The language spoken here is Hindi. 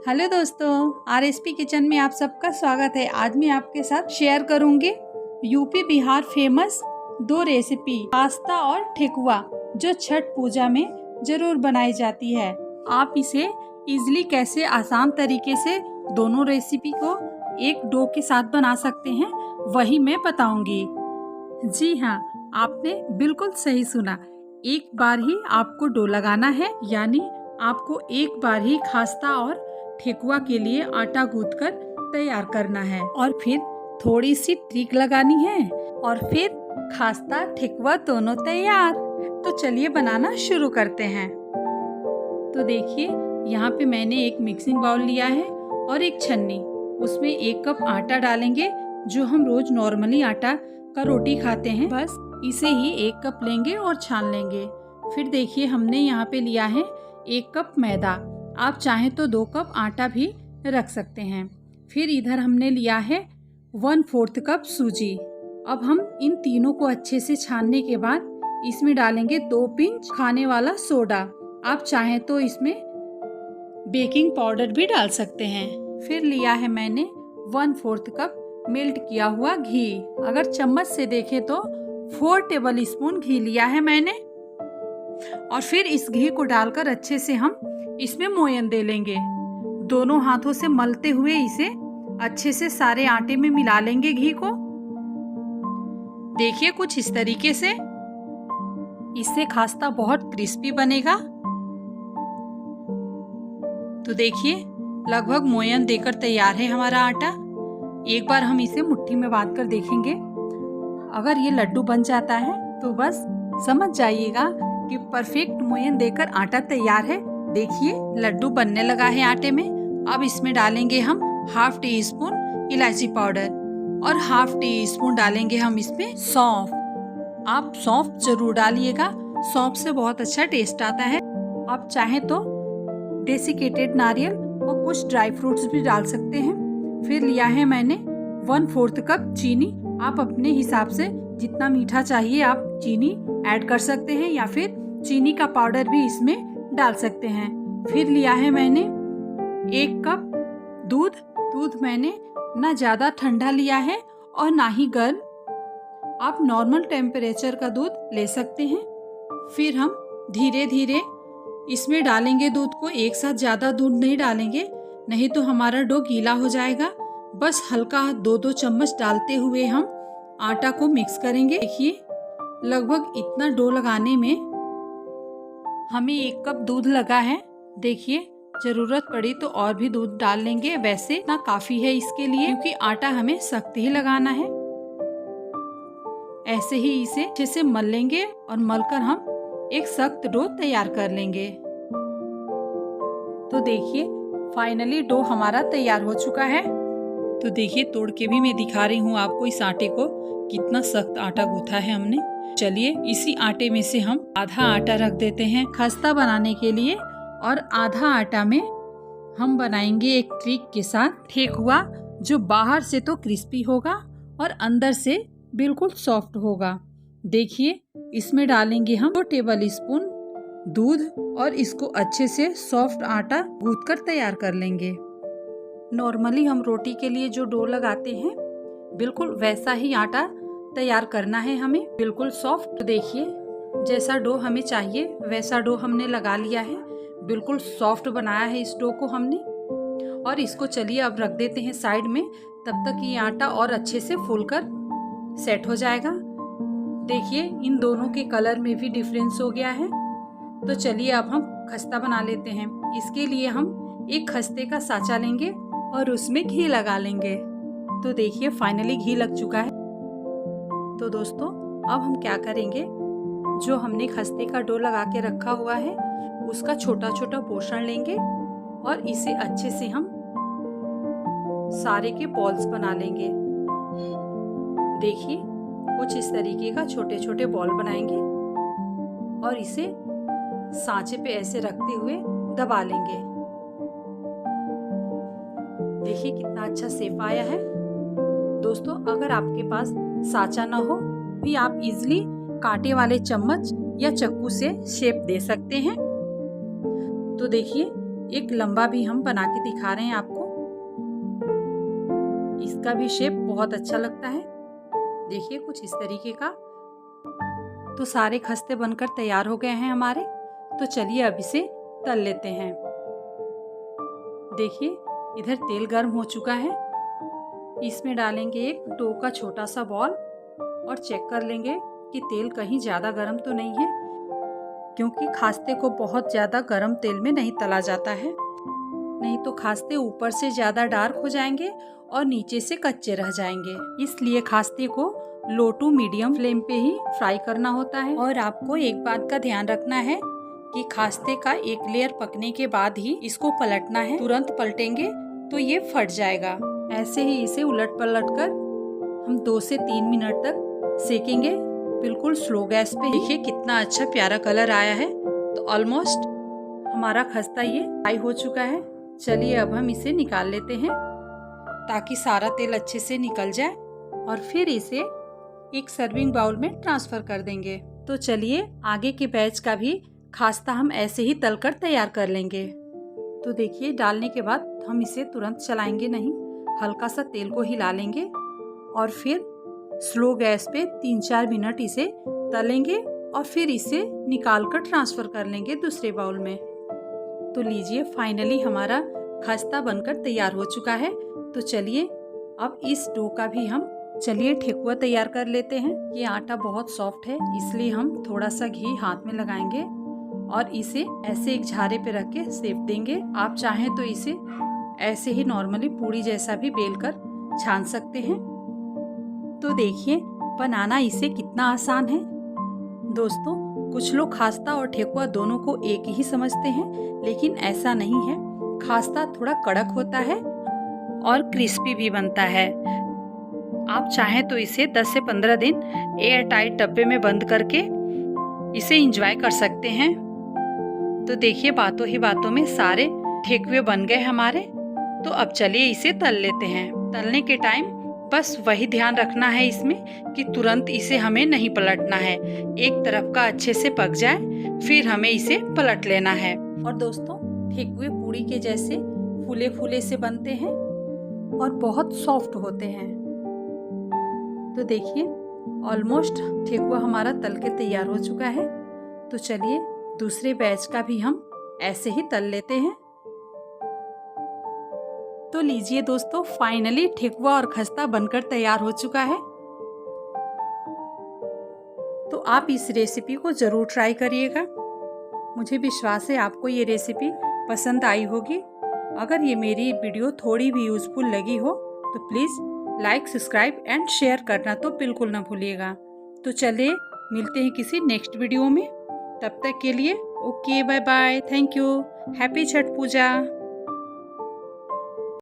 हेलो दोस्तों, आरएसपी किचन में आप सबका स्वागत है। आज मैं आपके साथ शेयर करूंगी UP Bihar famous 2 recipe pasta और ठेकुआ जो छठ पूजा में जरूर बनाई जाती है। आप इसे इजीली कैसे आसान तरीके से दोनों रेसिपी को एक डो के साथ बना सकते हैं वही मैं बताऊंगी। जी हाँ, आपने बिल्कुल सही सुना। एक बार ही आपको डो लगाना है, यानी आपको एक बार ही खास्ता और ठेकुआ के लिए आटा गूंथकर तैयार करना है और फिर थोड़ी सी ट्रिक लगानी है और फिर खास्ता ठेकुआ दोनों तैयार। तो चलिए बनाना शुरू करते हैं। तो देखिए, यहाँ पे मैंने एक मिक्सिंग बाउल लिया है और एक छन्नी। उसमें 1 कप आटा डालेंगे, जो हम रोज नॉर्मली आटा का रोटी खाते हैं, बस इसे ही 1 कप लेंगे और छान लेंगे। फिर देखिए, हमने यहाँ पे लिया है 1 कप मैदा। आप चाहें तो 2 कप आटा भी रख सकते हैं। फिर इधर हमने लिया है 1/4 कप सूजी। अब हम इन तीनों को अच्छे से छानने के बाद इसमें डालेंगे 2 पिंच खाने वाला सोडा। आप चाहें तो इसमें बेकिंग पाउडर भी डाल सकते हैं। फिर लिया है मैंने 1/4 कप मेल्ट किया हुआ घी। अगर चम्मच से देखें तो 4 टेबल स्पून घी लिया है मैंने। और फिर इस घी को डालकर अच्छे से हम इसमें मोयन दे लेंगे। दोनों हाथों से मलते हुए इसे अच्छे से सारे आटे में मिला लेंगे घी को। देखिए, कुछ इस तरीके से। इससे खास्ता बहुत क्रिस्पी बनेगा। तो देखिए, लगभग मोयन देकर तैयार है हमारा आटा। एक बार हम इसे मुट्ठी में बांध कर देखेंगे। अगर ये लड्डू बन जाता है तो बस समझ जाइएगा कि परफेक्ट मोयन देकर आटा तैयार है। देखिए, लड्डू बनने लगा है आटे में। अब इसमें डालेंगे हम 1/2 टी स्पून इलायची पाउडर और 1/2 टी स्पून डालेंगे हम इसमें सौंफ। आप सौंफ जरूर डालिएगा, सौंफ से बहुत अच्छा टेस्ट आता है। आप चाहें तो डेसिकेटेड नारियल और कुछ ड्राई फ्रूट्स भी डाल सकते हैं। फिर लिया है मैंने 1/4 कप चीनी। आप अपने हिसाब से जितना मीठा चाहिए आप चीनी ऐड कर सकते हैं, या फिर चीनी का पाउडर भी इसमें डाल सकते हैं। फिर लिया है मैंने 1 कप दूध। दूध मैंने ना ज़्यादा ठंडा लिया है और ना ही गर्म। आप नॉर्मल टेम्परेचर का दूध ले सकते हैं। फिर हम धीरे धीरे इसमें डालेंगे दूध को। एक साथ ज़्यादा दूध नहीं डालेंगे, नहीं तो हमारा डो गीला हो जाएगा। बस हल्का 2-2 चम्मच डालते हुए हम आटा को मिक्स करेंगे। देखिए, लगभग इतना डो लगाने में हमें 1 कप दूध लगा है। देखिए, जरूरत पड़ी तो और भी दूध डाल लेंगे। वैसे इतना काफी है इसके लिए, क्योंकि आटा हमें सख्त ही लगाना है। ऐसे ही इसे अच्छे से मल लेंगे और मलकर हम एक सख्त डो तैयार कर लेंगे। तो देखिए, फाइनली डो हमारा तैयार हो चुका है। तो देखिए, तोड़ के भी मैं दिखा रही हूँ आपको इस आटे को, कितना सख्त आटा गूथा है हमने। चलिए, इसी आटे में से हम आधा आटा रख देते हैं खस्ता बनाने के लिए, और आधा आटा में हम बनाएंगे एक ट्रिक के साथ ठेकुआ, जो बाहर से तो क्रिस्पी होगा और अंदर से बिल्कुल सॉफ्ट होगा। देखिए, इसमें डालेंगे हम 2 टेबल स्पून दूध और इसको अच्छे से सॉफ्ट आटा गूंथकर तैयार कर लेंगे। नॉर्मली हम रोटी के लिए जो डो लगाते हैं, बिल्कुल वैसा ही आटा तैयार करना है हमें, बिल्कुल सॉफ्ट। देखिए, जैसा डो हमें चाहिए वैसा डो हमने लगा लिया है। बिल्कुल सॉफ्ट बनाया है इस डो को हमने। और इसको चलिए अब रख देते हैं साइड में, तब तक ये आटा और अच्छे से फूलकर सेट हो जाएगा। देखिए, इन दोनों के कलर में भी डिफरेंस हो गया है। तो चलिए अब हम खस्ता बना लेते हैं। इसके लिए हम एक खस्ते का साँचा लेंगे और उसमें घी लगा लेंगे। तो देखिए, फाइनली घी लग चुका है। तो दोस्तों, अब हम क्या करेंगे, जो हमने खस्ते का डो लगा के रखा हुआ है उसका छोटा छोटा पोर्शन लेंगे और इसे अच्छे से हम सारे के बॉल्स बना लेंगे। देखिए, कुछ इस तरीके का छोटे छोटे बॉल बनाएंगे और इसे सांचे पे ऐसे रखते हुए दबा लेंगे। देखिए, कितना अच्छा शेप आया है। दोस्तों, अगर आपके पास साँचा ना हो भी आप इजीली कांटे वाले चम्मच या चाकू से शेप दे सकते हैं। तो देखिए, एक लंबा भी हम बना के दिखा रहे हैं आपको। इसका भी शेप बहुत अच्छा लगता है, देखिए कुछ इस तरीके का। तो सारे खस्ते बनकर तैयार हो गए हैं हमारे। तो चलिए अब इसे तल लेते हैं। देखिए इधर तेल गर्म हो चुका है। इसमें डालेंगे एक डो का छोटा सा बॉल और चेक कर लेंगे कि तेल कहीं ज़्यादा गर्म तो नहीं है, क्योंकि खास्ते को बहुत ज़्यादा गर्म तेल में नहीं तला जाता है, नहीं तो खास्ते ऊपर से ज़्यादा डार्क हो जाएंगे और नीचे से कच्चे रह जाएंगे। इसलिए खास्ते को लो टू मीडियम फ्लेम पे ही फ्राई करना होता है। और आपको एक बात का ध्यान रखना है कि खास्ते का एक लेयर पकने के बाद ही इसको पलटना है, तुरंत पलटेंगे तो ये फट जाएगा। ऐसे ही इसे उलट पलट कर हम 2 से 3 मिनट तक सेकेंगे, बिल्कुल स्लो गैस पे। देखिए कितना अच्छा प्यारा कलर आया है। तो ऑलमोस्ट हमारा खस्ता ये फ्राई हो चुका है। चलिए अब हम इसे निकाल लेते हैं ताकि सारा तेल अच्छे से निकल जाए, और फिर इसे एक सर्विंग बाउल में ट्रांसफर कर देंगे। तो चलिए आगे के बैच का भी खास्ता हम ऐसे ही तलकर तैयार कर लेंगे। तो देखिए डालने के बाद हम इसे तुरंत चलाएंगे नहीं, हल्का सा तेल को हिला लेंगे और फिर स्लो गैस पे 3-4 मिनट इसे तलेंगे और फिर इसे निकाल कर ट्रांसफर कर लेंगे दूसरे बाउल में। तो लीजिए फाइनली हमारा खस्ता बनकर तैयार हो चुका है। तो चलिए अब इस डो का भी हम ठेकुआ तैयार कर लेते हैं। ये आटा बहुत सॉफ्ट है, इसलिए हम थोड़ा सा घी हाथ में लगाएंगे और इसे ऐसे एक झारे पे रख के सेक देंगे। आप चाहें तो इसे ऐसे ही नॉर्मली पूड़ी जैसा भी बेलकर छान सकते हैं। तो देखिए बनाना इसे कितना आसान है। दोस्तों कुछ लोग खास्ता और ठेकुआ दोनों को एक ही समझते हैं, लेकिन ऐसा नहीं है। खास्ता थोड़ा कड़क होता है और क्रिस्पी भी बनता है। आप चाहें तो इसे 10 से 15 दिन एयर टाइट डब्बे में बंद करके इसे एंजॉय कर सकते हैं। तो देखिए बातों ही बातों में सारे ठेकुए बन गए हमारे। तो अब चलिए इसे तल लेते हैं। तलने के टाइम बस वही ध्यान रखना है इसमें कि तुरंत इसे हमें नहीं पलटना है, एक तरफ का अच्छे से पक जाए फिर हमें इसे पलट लेना है। और दोस्तों ठेकुए पूड़ी के जैसे फूले फूले से बनते हैं और बहुत सॉफ्ट होते हैं। तो देखिए ऑलमोस्ट ठेकुआ हमारा तल के तैयार हो चुका है। तो चलिए दूसरे बैच का भी हम ऐसे ही तल लेते हैं। तो लीजिए दोस्तों फाइनली ठेकुआ और खस्ता बनकर तैयार हो चुका है। तो आप इस रेसिपी को ज़रूर ट्राई करिएगा। मुझे विश्वास है आपको ये रेसिपी पसंद आई होगी। अगर ये मेरी वीडियो थोड़ी भी यूज़फुल लगी हो तो please like, subscribe and share करना तो बिल्कुल ना भूलिएगा। तो चलिए मिलते हैं किसी नेक्स्ट वीडियो में। तब तक के लिए okay, bye bye, thank you, happy Chhath Puja.